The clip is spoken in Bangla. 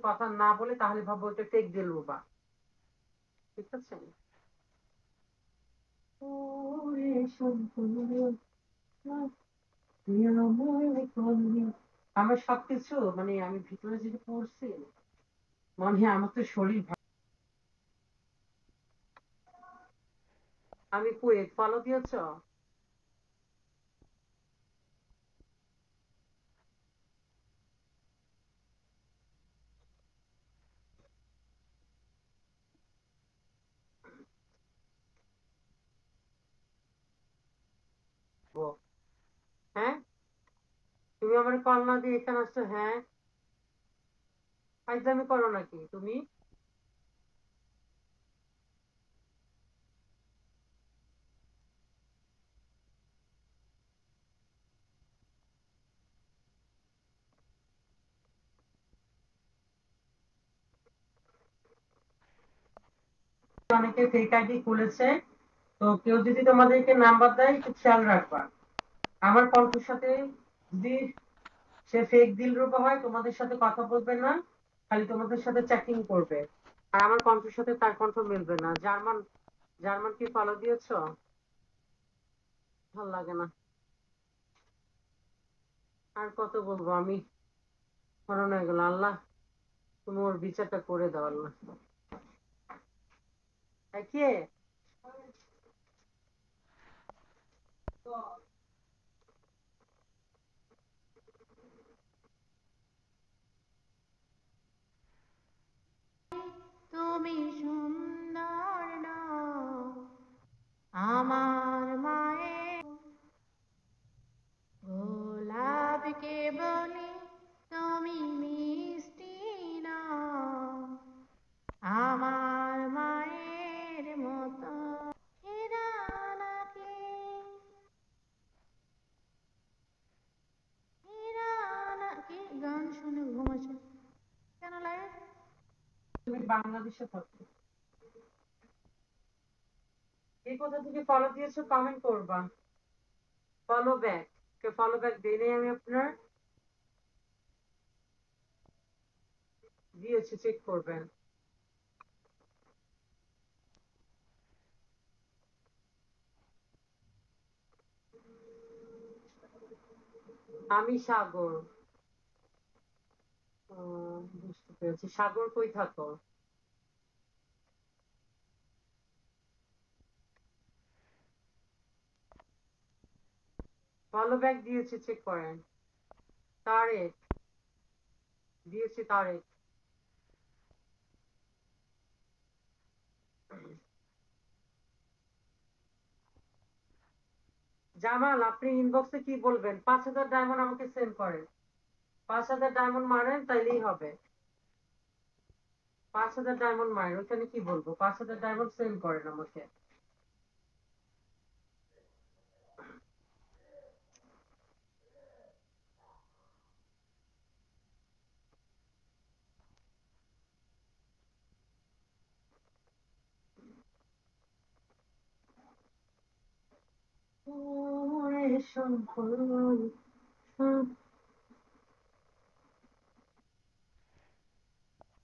কথা না বলে তাহলে ভাবো ওটা টেক দিল বা ঠিক আছে। আমার সবকিছু মানে আমি ভিতরে যেটা পড়ছি মনে হয় আমার তো শরীর আমি কুয়েত ফলো দিয়েছ। হ্যাঁ তুমি আমার কল না দিয়ে এখানে আসছো। হ্যাঁ ফাইজলামি করো নাকি তুমি? অনেকে ফেক আইডি খুলেছে, তো কেউ যদি তোমাদেরকে নাম্বার দেয় একটু খেয়াল রাখবা। আমার কণ্ঠের সাথে যদি সে ফেক দিলরুবা হয় তোমাদের সাথে কথা বলবে না, খালি তোমাদের সাথে চ্যাটিং করবে। আর আমার কণ্ঠের সাথে তার কণ্ঠ মিলবে না। জার্মান, জার্মান কি ফলো দিয়েছ? ভাল লাগে না। আর কত বলবো আমি, মরণ হয়ে গেল। আল্লাহ তুমি ওর বিচারটা করে দাও আল্লাহ। কে? তুমি সুন্দর নও আমার মায়ের গোলাপকে বলি তুমি মিষ্টি নও আমার মায়ের মতো হীরা নাকি হীরা নাকি গান শুনে ঘুম আসে কেন লাগে? তুমি বাংলাদেশে থাকো, এই কথা থেকে ফলো দিয়েছো কমেন্ট করবা। ফলো ব্যাক, কে ফলো ব্যাক দেই নাই আমি আপনার? দিয়েছি, চেক করবেন। আমি সাগর। বুঝতে পেরেছি। সাগর কই থাকো? ফলো ব্যাক দিয়েছি, চেক করেন। তারেক দিয়েছি, তারেক। জামাল আপনি ইনবক্সে কি বলবেন? 5,000 ডায়মন্ড আমাকে সেন্ড করেন। 5,000 ডায়মন্ড মারেন তাইলেই হবে। 5,000 ডায়মন্ড মারেন, ওইখানে কি বলবো? 5,000 ডায়মন্ড সেন্ড করেন আমাকে। ওরে শঙ্কর,